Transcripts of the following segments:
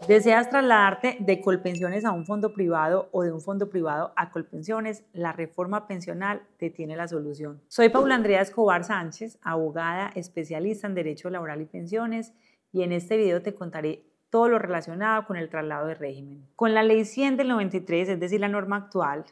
¿Deseas trasladarte de Colpensiones a un fondo privado o de un fondo privado a Colpensiones? La reforma pensional te tiene la solución. Soy Paula Andrea Escobar Sánchez, abogada especialista en Derecho Laboral y Pensiones, y en este video te contaré todo lo relacionado con el traslado de régimen. Con la Ley 100 del 93, es decir, la norma actual,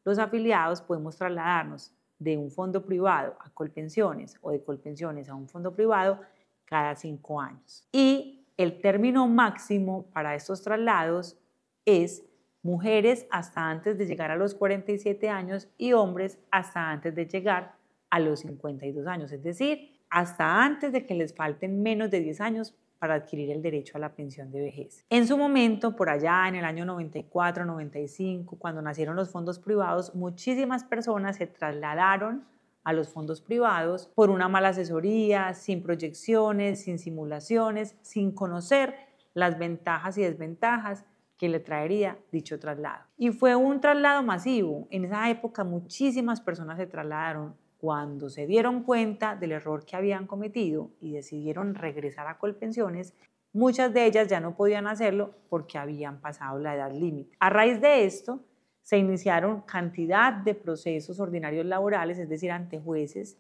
los afiliados podemos trasladarnos de un fondo privado a Colpensiones o de Colpensiones a un fondo privado cada 5 años. Y el término máximo para estos traslados es mujeres hasta antes de llegar a los 47 años y hombres hasta antes de llegar a los 52 años, es decir, hasta antes de que les falten menos de 10 años para adquirir el derecho a la pensión de vejez. En su momento, por allá en el año 94, 95, cuando nacieron los fondos privados, muchísimas personas se trasladaron a los fondos privados por una mala asesoría, sin proyecciones, sin simulaciones, sin conocer las ventajas y desventajas que le traería dicho traslado. Y fue un traslado masivo. En esa época muchísimas personas se trasladaron. Cuando se dieron cuenta del error que habían cometido y decidieron regresar a Colpensiones, muchas de ellas ya no podían hacerlo porque habían pasado la edad límite. A raíz de esto, se iniciaron cantidad de procesos ordinarios laborales, es decir, ante jueces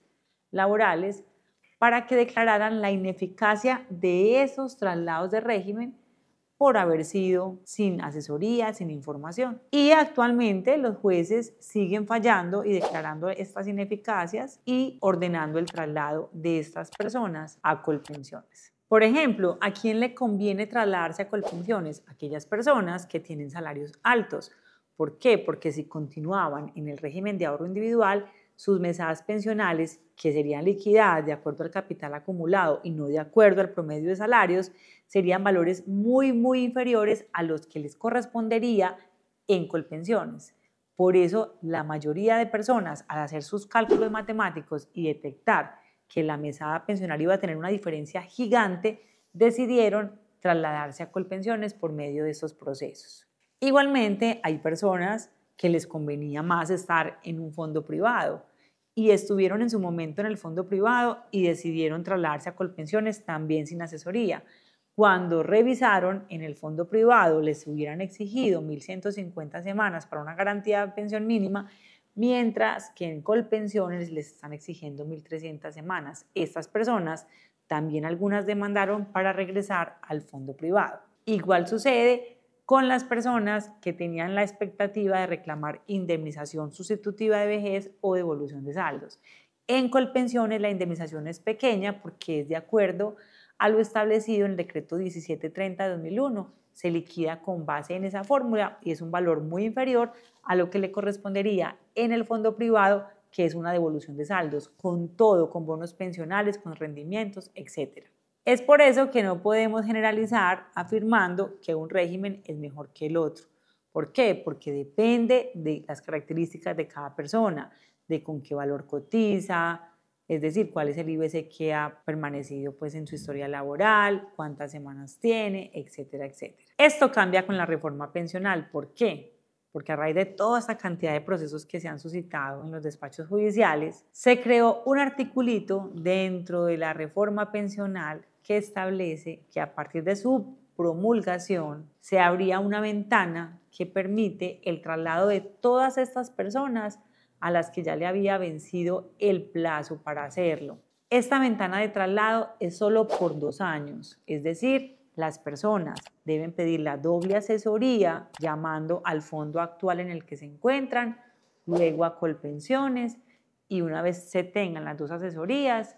laborales, para que declararan la ineficacia de esos traslados de régimen por haber sido sin asesoría, sin información. Y actualmente los jueces siguen fallando y declarando estas ineficacias y ordenando el traslado de estas personas a Colpensiones. Por ejemplo, ¿a quién le conviene trasladarse a Colpensiones? Aquellas personas que tienen salarios altos. ¿Por qué? Porque si continuaban en el régimen de ahorro individual, sus mesadas pensionales, que serían liquidadas de acuerdo al capital acumulado y no de acuerdo al promedio de salarios, serían valores muy inferiores a los que les correspondería en Colpensiones. Por eso, la mayoría de personas, al hacer sus cálculos matemáticos y detectar que la mesada pensional iba a tener una diferencia gigante, decidieron trasladarse a Colpensiones por medio de estos procesos. Igualmente, hay personas que les convenía más estar en un fondo privado y estuvieron en su momento en el fondo privado y decidieron trasladarse a Colpensiones también sin asesoría. Cuando revisaron en el fondo privado les hubieran exigido 1.150 semanas para una garantía de pensión mínima, mientras que en Colpensiones les están exigiendo 1.300 semanas. Estas personas también algunas demandaron para regresar al fondo privado. Igual sucede con las personas que tenían la expectativa de reclamar indemnización sustitutiva de vejez o devolución de saldos. En Colpensiones la indemnización es pequeña porque es de acuerdo a lo establecido en el decreto 1730 de 2001. Se liquida con base en esa fórmula y es un valor muy inferior a lo que le correspondería en el fondo privado, que es una devolución de saldos, con todo, con bonos pensionales, con rendimientos, etc. Es por eso que no podemos generalizar afirmando que un régimen es mejor que el otro. ¿Por qué? Porque depende de las características de cada persona, de con qué valor cotiza, es decir, cuál es el IBC que ha permanecido pues, en su historia laboral, cuántas semanas tiene, etcétera, etcétera. Esto cambia con la reforma pensional. ¿Por qué? Porque a raíz de toda esta cantidad de procesos que se han suscitado en los despachos judiciales, se creó un articulito dentro de la reforma pensional que establece que a partir de su promulgación se abría una ventana que permite el traslado de todas estas personas a las que ya le había vencido el plazo para hacerlo. Esta ventana de traslado es solo por 2 años, es decir, las personas deben pedir la doble asesoría llamando al fondo actual en el que se encuentran, luego a Colpensiones y una vez se tengan las 2 asesorías,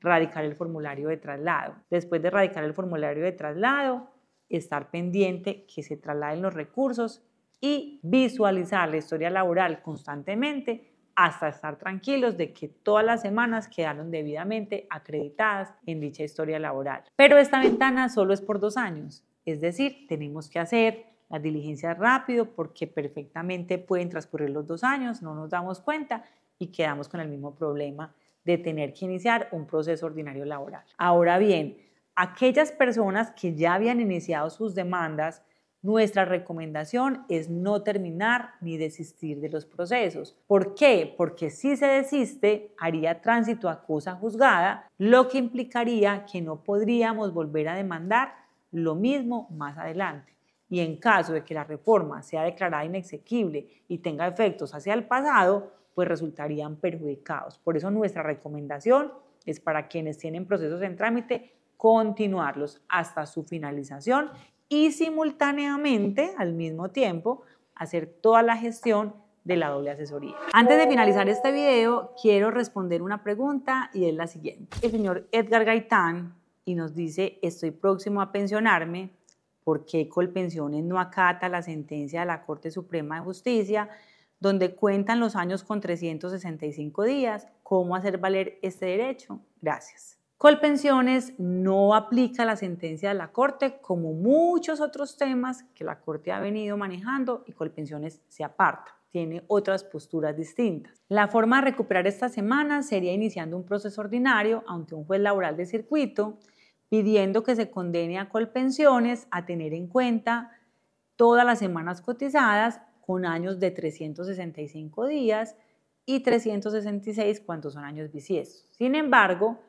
radicar el formulario de traslado. Después de radicar el formulario de traslado, estar pendiente que se trasladen los recursos y visualizar la historia laboral constantemente hasta estar tranquilos de que todas las semanas quedaron debidamente acreditadas en dicha historia laboral. Pero esta ventana solo es por 2 años, es decir, tenemos que hacer las diligencias rápido porque perfectamente pueden transcurrir los 2 años, no nos damos cuenta y quedamos con el mismo problema de tener que iniciar un proceso ordinario laboral. Ahora bien, aquellas personas que ya habían iniciado sus demandas, nuestra recomendación es no terminar ni desistir de los procesos. ¿Por qué? Porque si se desiste, haría tránsito a cosa juzgada, lo que implicaría que no podríamos volver a demandar lo mismo más adelante. Y en caso de que la reforma sea declarada inexequible y tenga efectos hacia el pasado, pues resultarían perjudicados. Por eso nuestra recomendación es para quienes tienen procesos en trámite, continuarlos hasta su finalización y simultáneamente, al mismo tiempo, hacer toda la gestión de la doble asesoría. Antes de finalizar este video, quiero responder una pregunta y es la siguiente. El señor Edgar Gaitán y nos dice, estoy próximo a pensionarme, ¿por qué Colpensiones no acata la sentencia de la Corte Suprema de Justicia donde cuentan los años con 365 días? ¿Cómo hacer valer este derecho? Gracias. Colpensiones no aplica la sentencia de la Corte como muchos otros temas que la Corte ha venido manejando y Colpensiones se aparta. Tiene otras posturas distintas. La forma de recuperar esta semana sería iniciando un proceso ordinario ante un juez laboral de circuito, pidiendo que se condene a Colpensiones a tener en cuenta todas las semanas cotizadas con años de 365 días y 366 cuando son años bisiestos. Sin embargo,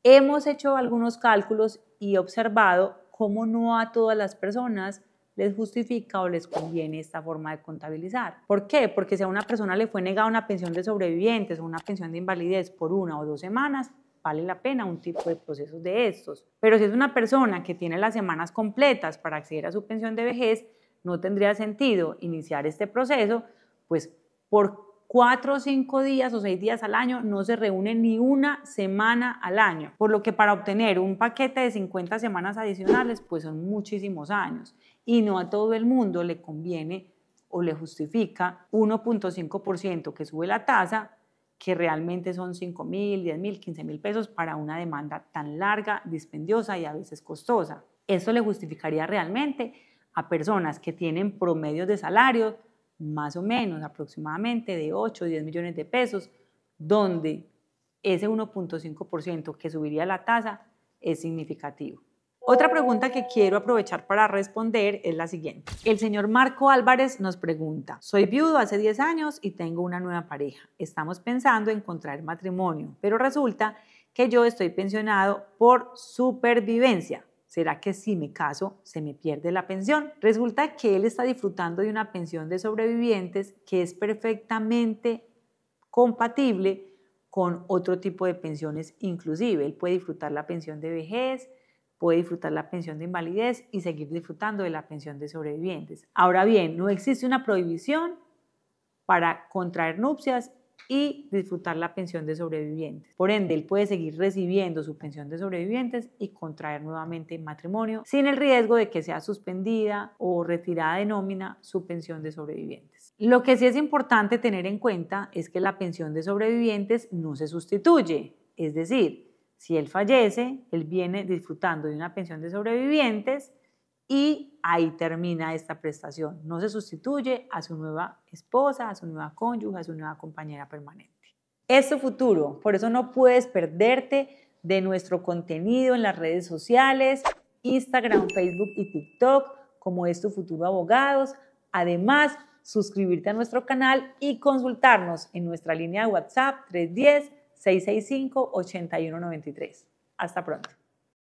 hemos hecho algunos cálculos y observado cómo no a todas las personas les justifica o les conviene esta forma de contabilizar. ¿Por qué? Porque si a una persona le fue negada una pensión de sobrevivientes o una pensión de invalidez por 1 o 2 semanas, vale la pena un tipo de procesos de estos. Pero si es una persona que tiene las semanas completas para acceder a su pensión de vejez, no tendría sentido iniciar este proceso, pues por 4 o 5 días o 6 días al año no se reúne ni una semana al año, por lo que para obtener un paquete de 50 semanas adicionales pues son muchísimos años y no a todo el mundo le conviene o le justifica 1.5% que sube la tasa, que realmente son 5.000, 10.000, 15.000 pesos para una demanda tan larga, dispendiosa y a veces costosa. Eso le justificaría realmente a personas que tienen promedios de salario más o menos aproximadamente de 8 o 10 millones de pesos, donde ese 1.5% que subiría la tasa es significativo. Otra pregunta que quiero aprovechar para responder es la siguiente. El señor Marco Álvarez nos pregunta, soy viudo hace 10 años y tengo una nueva pareja. Estamos pensando en contraer matrimonio, pero resulta que yo estoy pensionado por supervivencia. ¿Será que si me caso se me pierde la pensión? Resulta que él está disfrutando de una pensión de sobrevivientes que es perfectamente compatible con otro tipo de pensiones inclusive. Él puede disfrutar la pensión de vejez, puede disfrutar la pensión de invalidez y seguir disfrutando de la pensión de sobrevivientes. Ahora bien, no existe una prohibición para contraer nupcias y disfrutar la pensión de sobrevivientes. Por ende, él puede seguir recibiendo su pensión de sobrevivientes y contraer nuevamente matrimonio sin el riesgo de que sea suspendida o retirada de nómina su pensión de sobrevivientes. Lo que sí es importante tener en cuenta es que la pensión de sobrevivientes no se sustituye, es decir, si él fallece, él viene disfrutando de una pensión de sobrevivientes y ahí termina esta prestación. No se sustituye a su nueva esposa, a su nueva cónyuge, a su nueva compañera permanente. Es tu futuro, por eso no puedes perderte de nuestro contenido en las redes sociales, Instagram, Facebook y TikTok, como Es Tu Futuro Abogados. Además, suscribirte a nuestro canal y consultarnos en nuestra línea de WhatsApp 310-665-8193. Hasta pronto.